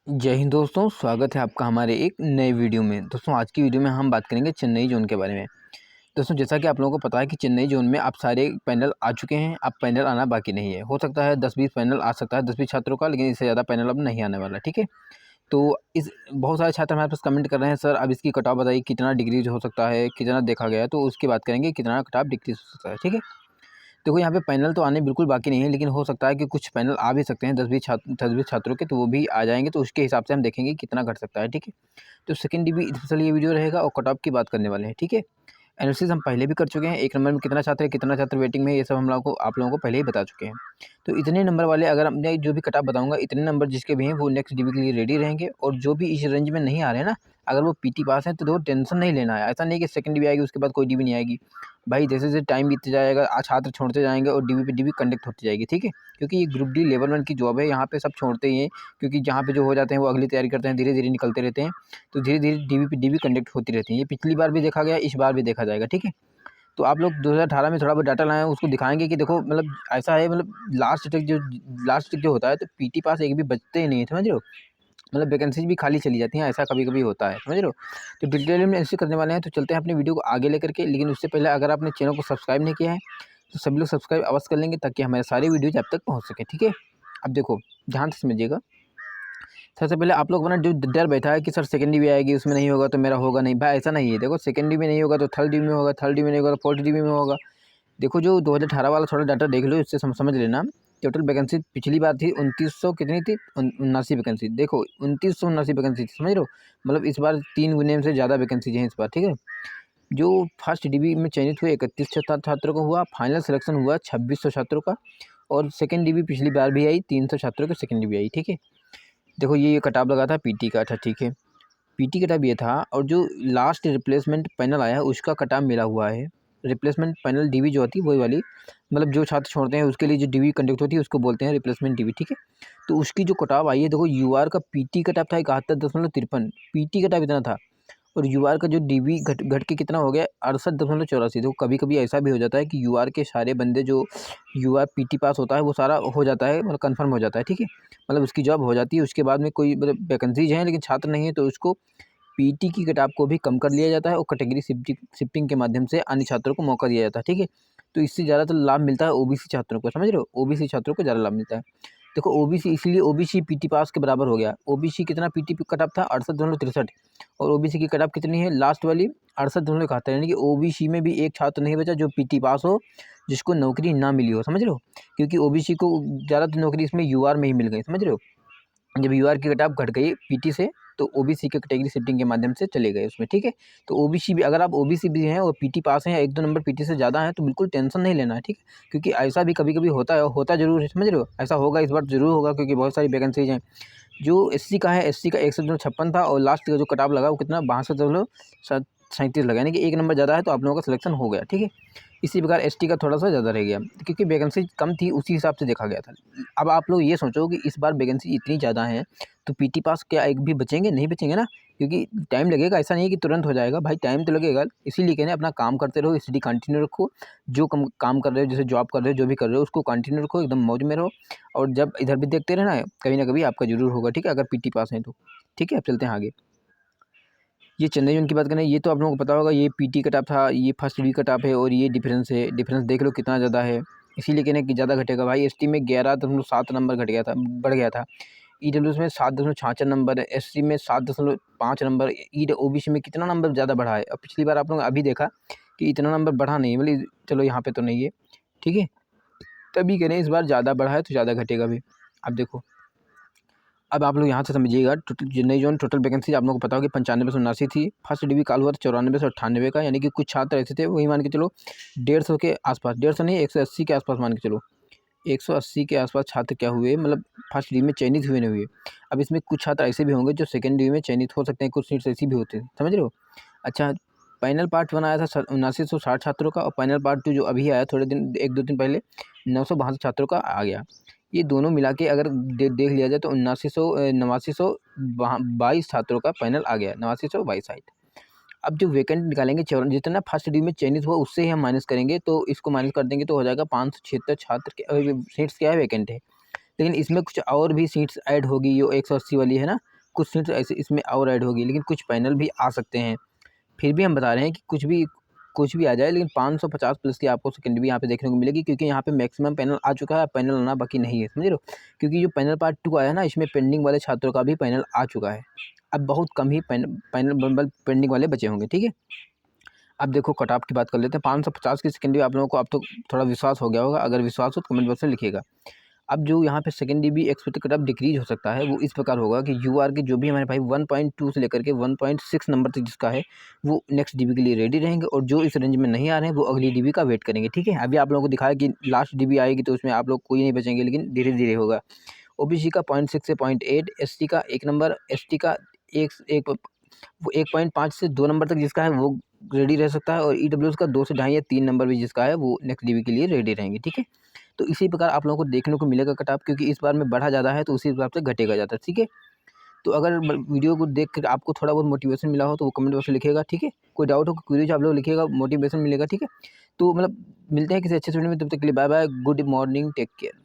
जय हिंद दोस्तों, स्वागत है आपका हमारे एक नए वीडियो में। दोस्तों आज की वीडियो में हम बात करेंगे चेन्नई जोन के बारे में। दोस्तों जैसा कि आप लोगों को पता है कि चेन्नई जोन में अब सारे पैनल आ चुके हैं, अब पैनल आना बाकी नहीं है। हो सकता है 10-20 पैनल आ सकता है 10-20 छात्रों का, लेकिन इससे ज़्यादा पैनल अब नहीं आने वाला। ठीक है, तो इस बहुत सारे छात्र हमारे पास कमेंट कर रहे हैं, सर अब इसकी कट ऑफ बताइए, कितना डिग्रीज हो सकता है, कितना देखा गया है, तो उसकी बात करेंगे, कितना कट ऑफ डिक्रीज हो सकता है। ठीक है, देखो यहाँ पे पैनल तो आने बिल्कुल बाकी नहीं है, लेकिन हो सकता है कि कुछ पैनल आ भी सकते हैं 10-20 छात्रों के, तो वो भी आ जाएंगे, तो उसके हिसाब से हम देखेंगे कितना घट सकता है। ठीक है, तो सेकंड डीबी स्पेशल ये वीडियो रहेगा और कट ऑफ की बात करने वाले हैं। ठीक है, एनालिसिस हम पहले भी कर चुके हैं, एक नंबर में कितना छात्र है, कितना छात्र वेटिंग में है, ये सब हम लोगों को आप लोगों को पहले ही बता चुके हैं। तो इतने नंबर वाले, अगर मैं जो भी कट ऑफ बताऊंगा, इतने नंबर जिसके भी हैं वो नेक्स्ट डीबी के लिए रेडी रहेंगे। और जो भी इस रेंज में नहीं आ रहे हैं ना, अगर वो पीटी पास है तो देखो टेंशन नहीं लेना है। ऐसा नहीं कि सेकंड डीबी आएगी उसके बाद कोई डीबी नहीं आएगी। भाई जैसे जैसे टाइम बीतते जाएगा छात्र छोड़ते जाएंगे और डीबी पे डीबी कंडक्ट होती जाएगी। ठीक है, क्योंकि ये ग्रुप डी लेवल 1 की जॉब है, यहाँ पे सब छोड़ते ही हैं, क्योंकि जहाँ पे जो हो जाते हैं वो अगली तैयारी करते हैं, धीरे धीरे निकलते रहते हैं। तो धीरे धीरे डीबी पे डीबी कंडक्ट होती रहती है। ये पिछली बार भी देखा गया, इस बार भी देखा जाएगा। ठीक है, तो आप लोग 2018 में थोड़ा बहुत डाटा लाए हैं, उसको दिखाएंगे कि देखो मतलब ऐसा है, मतलब लास्ट तक जो होता है तो पीटी पास एक भी बचते ही नहीं है, समझ रहे हो। मतलब वैकेंसीज भी खाली चली जाती हैं, ऐसा कभी कभी होता है, समझ रहे हो। तो डिटेल में ऐसे करने वाले हैं, तो चलते हैं अपनी वीडियो को आगे लेकर के। लेकिन उससे पहले अगर आपने चैनल को सब्सक्राइब नहीं किया है तो सभी लोग सब्सक्राइब अवश्य कर लेंगे, ताकि हमारे सारे वीडियोज आप तक पहुँच सके। ठीक है, अब देखो ध्यान से समझिएगा। सबसे पहले आप लोग अपना जो डर बैठा है कि सर सेकंड डीवी आएगी उसमें नहीं होगा तो मेरा होगा नहीं, भाई ऐसा नहीं है। देखो सेकंड डीवी नहीं होगा तो थर्ड डीवी में होगा, थर्ड डीवी नहीं होगा तो फोर्थ डीवी में होगा। देखो जो 2018 वाला थोड़ा डाटा देख लो, इससे समझ लेना। टोटल वैकेंसी पिछली बार थी 2900, कितनी थी 79 वैकेंसी। देखो 2979 वैकेंसी थी, समझ रहे हो। मतलब इस बार 3 गुने से ज़्यादा वैकेंसी है इस बार। ठीक है, जो फर्स्ट डीबी में चयनित हुए 31 छात्रों को हुआ, फाइनल सिलेक्शन हुआ 2600 छात्रों का। और सेकेंड डीबी पिछली बार भी आई, 300 छात्रों की सेकेंड डीबी आई। ठीक है, देखो ये कटाव लगा था पीटी का था। ठीक है, पीटी कटाव ये था, और जो लास्ट रिप्लेसमेंट पैनल आया है उसका कटाव मिला हुआ है। रिप्लेसमेंट पैनल डीवी जो होती है वही वाली, मतलब जो छात्र छोड़ते हैं उसके लिए जो डीवी कंडक्ट होती है उसको बोलते हैं रिप्लेसमेंट डीवी। ठीक है, तो उसकी जो कटाव आई है, देखो यूआर का पीटी कटाव था 71.53, पीटी कटाव इतना था। और यूआर का जो डीवी घट घट के कितना हो गया 68.84। देखो कभी कभी ऐसा भी हो जाता है कि यूआर के सारे बंदे जो यूआर पीटी पास होता है वो सारा हो जाता है, मतलब कन्फर्म हो जाता है। ठीक है, मतलब उसकी जॉब हो जाती है, उसके बाद में कोई मतलब वैकेंसीज हैं लेकिन छात्र नहीं है, तो उसको पीटी की कटाव को भी कम कर लिया जाता है और कैटेगरी शिफ्टिंग के माध्यम से अन्य छात्रों को मौका दिया जाता है। ठीक है, तो इससे ज़्यादातर लाभ मिलता है ओबीसी छात्रों को, समझ रहे हो, ओबीसी छात्रों को ज़्यादा लाभ मिलता है। देखो ओबीसी इसलिए ओबीसी पीटी पास के बराबर हो गया। ओबीसी कितना पीटी कट ऑफ था 68.63, और ओबीसी की कट ऑफ कितनी है लास्ट वाली 68.71, यानी कि ओबीसी में भी एक छात्र नहीं बचा जो पीटी पास हो, जिसको नौकरी ना मिली हो, समझ रहे हो। क्योंकि ओबीसी को ज़्यादातर नौकरी इसमें यूआर में ही मिल गई, समझ रहे हो। जब यूआर की कट ऑफ घट गई पीटी से, तो ओबीसी के कैटेगरी शिफ्टिंग के माध्यम से चले गए उसमें। ठीक है, तो ओबीसी भी, अगर आप ओबीसी भी हैं और पीटी पास हैं, 1-2 नंबर पीटी से ज़्यादा हैं, तो बिल्कुल टेंशन नहीं लेना है। ठीक है, क्योंकि ऐसा भी कभी कभी होता है, होता जरूर है, समझ रहे हो। ऐसा होगा, इस बार जरूर होगा, क्योंकि बहुत सारी वैकेंसीज हैं। जो एससी का है, एससी का 61.56 था, और लास्ट का जो कट ऑफ लगा वो कितना 62.37 लगा, यानी कि 1 नंबर ज़्यादा है, तो आप लोगों का सिलेक्शन हो गया। ठीक है, इसी प्रकार एसटी का थोड़ा सा ज़्यादा रह गया, क्योंकि वैकेंसी कम थी उसी हिसाब से देखा गया था। अब आप लोग ये सोचो कि इस बार वैकेंसी इतनी ज़्यादा है तो पीटी पास क्या एक भी बचेंगे, नहीं बचेंगे ना, क्योंकि टाइम लगेगा। ऐसा नहीं है कि तुरंत हो जाएगा, भाई टाइम तो लगेगा। इसीलिए कहना अपना काम करते रहो, स्टडी कंटिन्यू रखो। जो काम कर रहे हो, जैसे जॉब कर रहे हो, जो भी कर रहे हो उसको कंटिन्यू रखो, एकदम मौज में रहो। और जब इधर भी देखते रहना है, कभी ना कभी आपका जरूर होगा। ठीक है, अगर पीटी पास है तो। ठीक है, अब चलते हैं आगे। ये चेन्नई जोन की बात करें, ये तो आप लोगों को पता होगा, ये पीटी कट ऑफ था, ये फर्स्ट डी कट ऑफ है, और ये डिफरेंस है। डिफरेंस देख लो कितना ज़्यादा है, इसीलिए कहने कि ज़्यादा घटेगा। भाई एसटी में 11.7 नंबर घट गया था, बढ़ गया था। ईडब्ल्यूएस में 7.66 नंबर है, एससी में 7.5 नंबर, ओबीसी में कितना नंबर ज़्यादा बढ़ा है। और पिछली बार आप लोग अभी देखा कि इतना नंबर बढ़ा नहीं, मतलब चलो यहाँ पे तो नहीं है। ठीक है, तभी कह रहे हैं इस बार ज़्यादा बढ़ा है तो ज़्यादा घटेगा भी। अब देखो, अब आप लोग यहाँ से समझिएगा, total Chennai zone total vacancy आप लोगों को पता होगी 95 से 79 थी। फर्स्ट डीवी काल हुआ था 94 से 98 का, यानी कि कुछ छात्र ऐसे थे, वही मान के चलो 150 के आसपास, 150 नहीं 180 के आसपास मान के चलो। 180 के आसपास छात्र क्या हुए, मतलब फर्स्ट डीवी में चयनित हुए नहीं हुए। अब इसमें कुछ छात्र ऐसे भी होंगे जो सेकेंड डीवी में चयनित हो सकते हैं, कुछ सीट्स ऐसी भी होती हैं, समझ रहे हो। अच्छा, पैनल पार्ट बनाया था 7960 छात्रों का, और पैनल पार्ट टू जो अभी आया थोड़े दिन 1-2 दिन पहले 962 छात्रों का आ गया। ये दोनों मिला के अगर देख लिया जाए तो 8922 छात्रों का पैनल आ गया, 8922 साइट। अब जो वैकेंट निकालेंगे, जितना फर्स्ट डी में चयनित हुआ उससे ही हम माइनस करेंगे, तो इसको माइनस कर देंगे तो हो जाएगा 576 छात्र के सीट्स क्या है वैकेंट है। लेकिन इसमें कुछ और भी सीट्स ऐड होगी, जो 180 वाली है ना, कुछ सीट्स ऐसे इसमें और ऐड होगी, लेकिन कुछ पैनल भी आ सकते हैं। फिर भी हम बता रहे हैं कि कुछ भी आ जाए, लेकिन 550 प्लस की आपको सेकेंडरी यहाँ पे देखने को मिलेगी, क्योंकि यहाँ पे मैक्सिमम पैनल आ चुका है, पैनल आना बाकी नहीं है, समझ रहे हो। क्योंकि जो पैनल पार्ट 2 आया ना, इसमें पेंडिंग वाले छात्रों का भी पैनल आ चुका है। अब बहुत कम ही पैनल पेंडिंग वाले बचे होंगे, ठीक है। अब देखो कट ऑफ की बात कर लेते हैं। 550 की सेकेंडरी आप लोगों को अब तो थोड़ा विश्वास हो गया होगा, अगर विश्वास हो तो कमेंट बॉक्स में लिखिएगा। अब जो यहाँ पे second dB expected cut off decrease हो सकता है, वो इस प्रकार होगा कि यूआर के जो भी हमारे भाई 1.2 से लेकर के 1.6 नंबर तक जिसका है, वो नेक्स्ट डीबी के लिए रेडी रहेंगे, और जो इस रेंज में नहीं आ रहे हैं वो अगली डीबी का वेट करेंगे, ठीक है। अभी आप लोगों को दिखाया कि लास्ट डीबी आएगी तो उसमें आप लोग कोई नहीं बचेंगे, लेकिन धीरे धीरे होगा। ओबीसी का 0.6 से 0.8, एसटी का 1 नंबर, एसटी का वो 1.5 से 2 नंबर तक जिसका है वो रेडी रह सकता है, और ईडब्ल्यूएस का 2 से 2.5 या 3 नंबर भी जिसका है वो नेक्स्ट डीबी के लिए रेडी रहेंगे, ठीक है। तो इसी प्रकार आप लोगों को देखने को मिलेगा कट ऑफ, क्योंकि इस बार में बढ़ा ज़्यादा है तो उसी हिसाब से घटेगा ज़्यादा, ठीक है। तो अगर वीडियो को देख कर आपको थोड़ा बहुत मोटिवेशन मिला हो तो वो कमेंट बॉक्स में लिखिएगा, ठीक है। कोई डाउट हो क्वेरीज आप लोग लिखिएगा, मोटिवेशन मिलेगा, ठीक है। तो मतलब मिलते हैं किसी अच्छे वीडियो में, तब तक के लिए bye bye, good morning, take care.